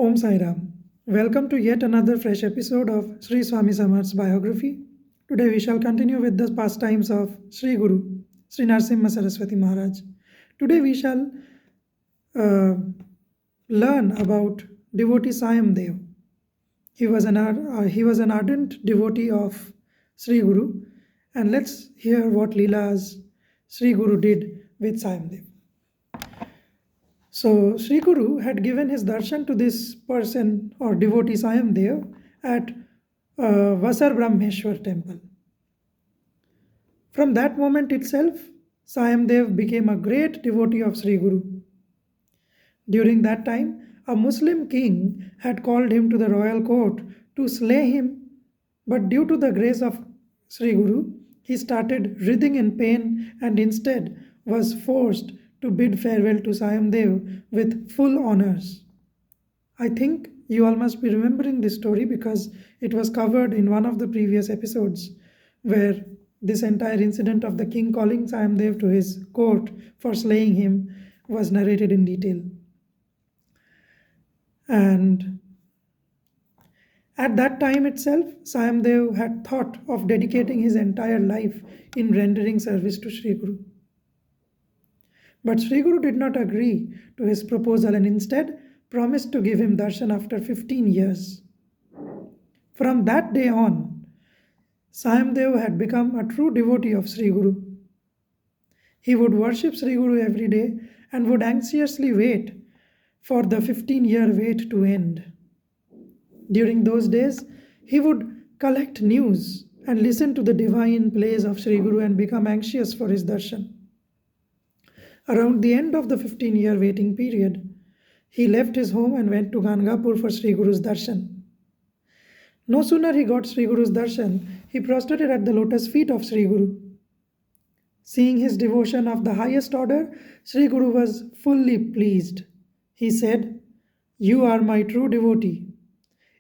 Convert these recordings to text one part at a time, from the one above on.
Om Sai Ram. Welcome to yet another fresh episode of Shree Swami Samarth's Biography. Today we shall continue with the pastimes of Sri Guru, Sri Narasimha Saraswati Maharaj. Today we shall uh, learn about devotee Sai Dev. He was an ardent devotee of Sri Guru, and let's hear what leelas Sri Guru did with Sai Dev. So Sri Guru had given his darshan to this person or devotee Sai Dev at Vasar Brahmeshwar temple. From that moment itself, Sai Dev became a great devotee of Sri Guru. During that time, a Muslim king had called him to the royal court to slay him, but due to the grace of Sri Guru, he started writhing in pain and instead was forced to bid farewell to Sai Dev with full honors. I think you all must be remembering this story because it was covered in one of the previous episodes where this entire incident of the king calling Sai Dev to his court for slaying him was narrated in detail. And at that time itself, Sai Dev had thought of dedicating his entire life in rendering service to Sri Guru. But Sri Guru did not agree to his proposal and instead promised to give him darshan after 15 years. From that day on, Sai Dev had become a true devotee of Sri Guru. He would worship Sri Guru every day and would anxiously wait for the 15-year wait to end. During those days, he would collect news and listen to the divine plays of Sri Guru and become anxious for his darshan. Around the end of the 15-year waiting period, he left his home and went to Gangapur for Sri Guru's darshan. No sooner he got Sri Guru's darshan, he prostrated at the lotus feet of Sri Guru. Seeing his devotion of the highest order, Sri Guru was fully pleased. He said, "You are my true devotee.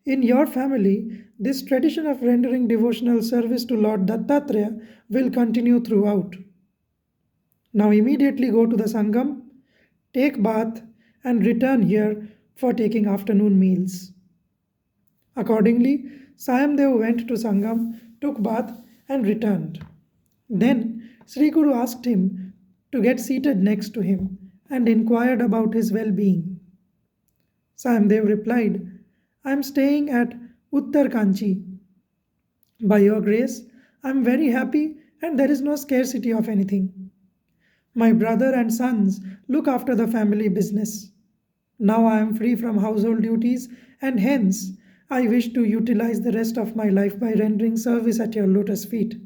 In your family, this tradition of rendering devotional service to Lord Dattatreya will continue throughout. Now immediately go to the Sangam, take bath and return here for taking afternoon meals." Accordingly, Sai Dev went to Sangam, took bath and returned. Then Sri Guru asked him to get seated next to him and inquired about his well-being. Sai Dev replied, "I am staying at Uttar Kanchi. By your grace, I am very happy and there is no scarcity of anything. My brother and sons look after the family business. Now I am free from household duties and hence I wish to utilize the rest of my life by rendering service at your lotus feet."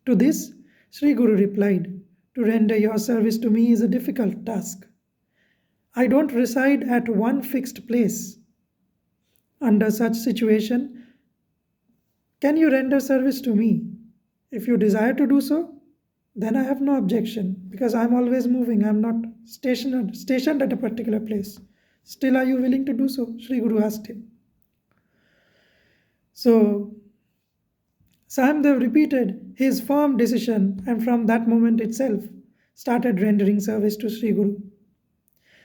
To this, Sri Guru replied, "To render your service to me is a difficult task. I don't reside at one fixed place. Under such situation, can you render service to me? If you desire to do so, then I have no objection because I am always moving. I am not stationed at a particular place. Still, are you willing to do so?" Sri Guru asked him. So, Sai Dev repeated his firm decision and from that moment itself started rendering service to Sri Guru.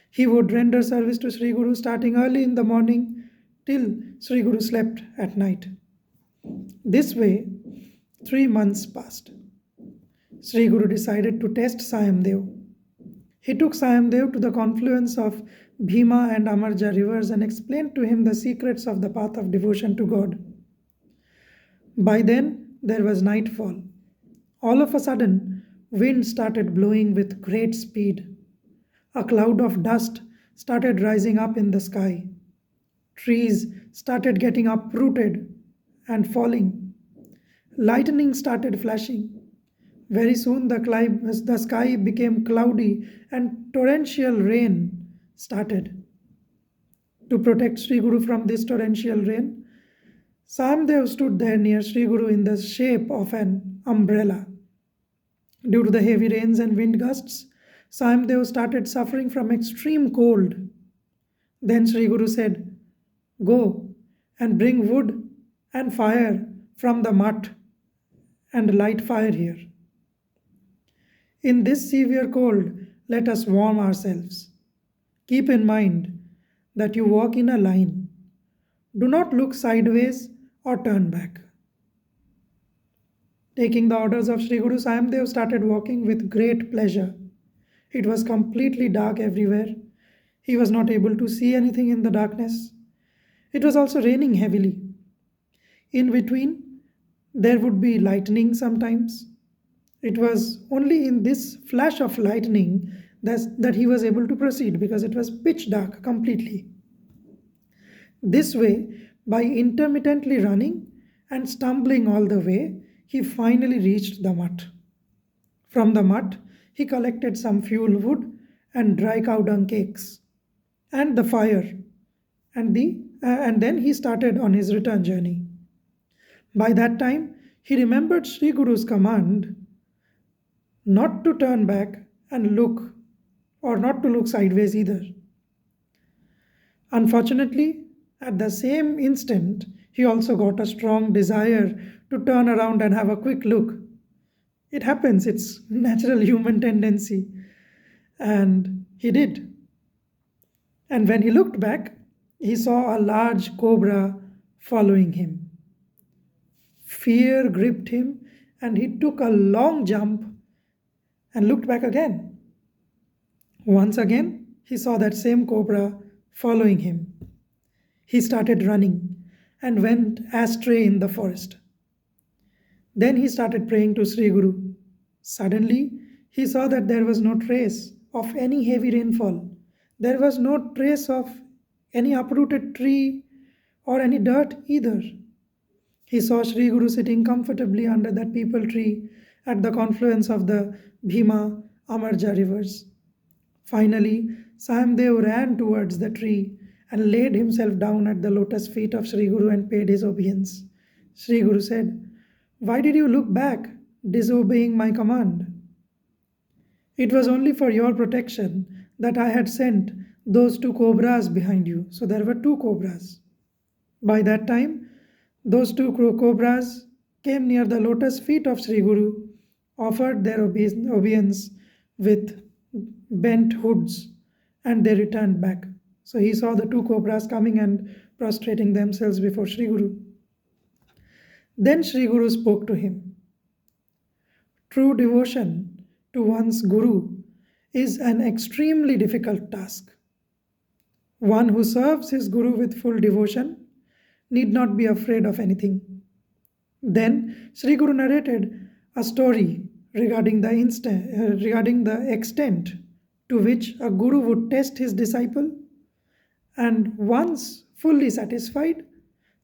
He would render service to Sri Guru starting early in the morning till Sri Guru slept at night. This way, 3 months passed. Sri Guru decided to test Sai Dev. He took Sai Dev to the confluence of Bhima and Amarja rivers and explained to him the secrets of the path of devotion to God. By then, there was nightfall. All of a sudden, wind started blowing with great speed. A cloud of dust started rising up in the sky. Trees started getting uprooted and falling. Lightning started flashing. Very soon the sky became cloudy and torrential rain started. To protect Sri Guru from this torrential rain, Sai Dev stood there near Sri Guru in the shape of an umbrella. Due to the heavy rains and wind gusts, Sai Dev started suffering from extreme cold. Then Sri Guru said, "Go and bring wood and fire from the mutt and light fire here. In this severe cold, let us warm ourselves. Keep in mind that you walk in a line. Do not look sideways or turn back. Taking the orders of Sri Guru, Sayamdev started walking with great pleasure. It was completely dark everywhere. He was not able to see anything in the darkness. It was also raining heavily. In between, there would be lightning sometimes. It was only in this flash of lightning that he was able to proceed because it was pitch dark completely. This way, by intermittently running and stumbling all the way, he finally reached the mutt. From the mutt, he collected some fuel wood and dry cow dung cakes and the fire, and then he started on his return journey. By that time, he remembered Sri Guru's command not to turn back and look, or not to look sideways either. Unfortunately, at the same instant, he also got a strong desire to turn around and have a quick look. It happens, it's natural human tendency. And he did. And when he looked back, he saw a large cobra following him. Fear gripped him, and he took a long jump and looked back again. Once again, he saw that same cobra following him. He started running and went astray in the forest. Then he started praying to Sri Guru. Suddenly, he saw that there was no trace of any heavy rainfall. There was no trace of any uprooted tree or any dirt either. He saw Sri Guru sitting comfortably under that peepal tree at the confluence of the Bhima Amarja rivers. Finally, Sayamdev ran towards the tree and laid himself down at the lotus feet of Sri Guru and paid his obeisance. Sri Guru said, "Why did you look back, disobeying my command? It was only for your protection that I had sent those two cobras behind you." So there were two cobras. By that time, those two cobras came near the lotus feet of Sri Guru, offered their obeisance with bent hoods, and they returned back. So he saw the two cobras coming and prostrating themselves before Sri Guru. Then Sri Guru spoke to him. True devotion to one's Guru is an extremely difficult task. One who serves his Guru with full devotion need not be afraid of anything. Then Sri Guru narrated a story regarding the extent to which a Guru would test his disciple, and once fully satisfied,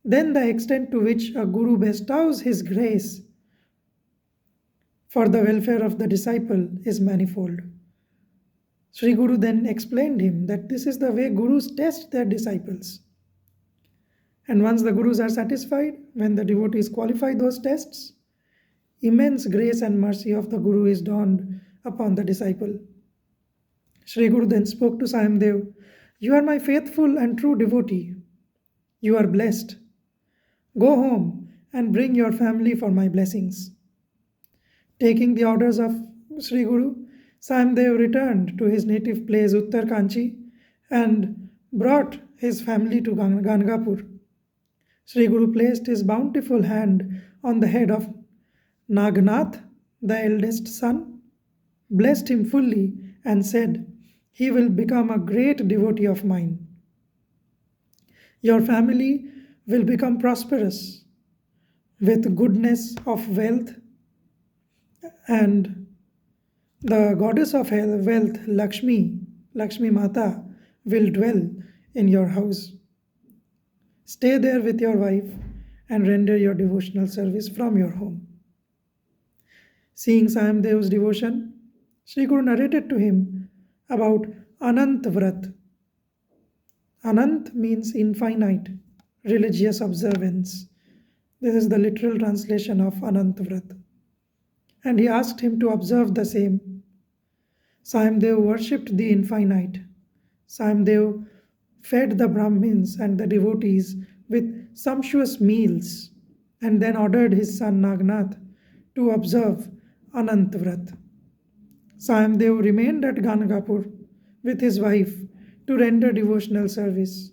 then the extent to which a Guru bestows his grace for the welfare of the disciple is manifold. Sri Guru then explained him that this is the way Gurus test their disciples. And once the Gurus are satisfied, when the devotees qualify those tests, immense grace and mercy of the Guru is dawned upon the disciple. Sri Guru then spoke to Sayamdev, "You are my faithful and true devotee. You are blessed. Go home and bring your family for my blessings." Taking the orders of Sri Guru, Sayamdev returned to his native place Uttar Kanchi and brought his family to Gangapur. Sri Guru placed his bountiful hand on the head of Nagnath, the eldest son, blessed him fully, and said, "He will become a great devotee of mine. Your family will become prosperous with goodness of wealth, and the goddess of wealth, Lakshmi Mata, will dwell in your house. Stay there with your wife and render your devotional service from your home." Seeing Sayamdev's devotion, Sri Guru narrated to him about Anant Vrat. Anant means infinite religious observance. This is the literal translation of Anant Vrat. And he asked him to observe the same. Sayamdev worshipped the infinite. Sayamdev fed the Brahmins and the devotees with sumptuous meals and then ordered his son Nagnath to observe Anant Vrat. Sayamdev remained at Ganagapur with his wife to render devotional service,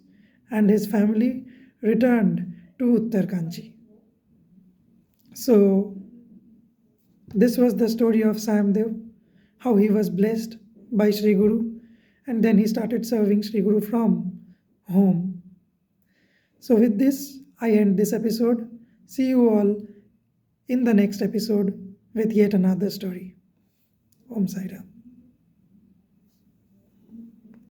and his family returned to Uttarkanchi. So, this was the story of Samdev, how he was blessed by Sri Guru, and then he started serving Sri Guru from home. So, with this, I end this episode. See you all in the next episode with yet another story. Om Sai Ram.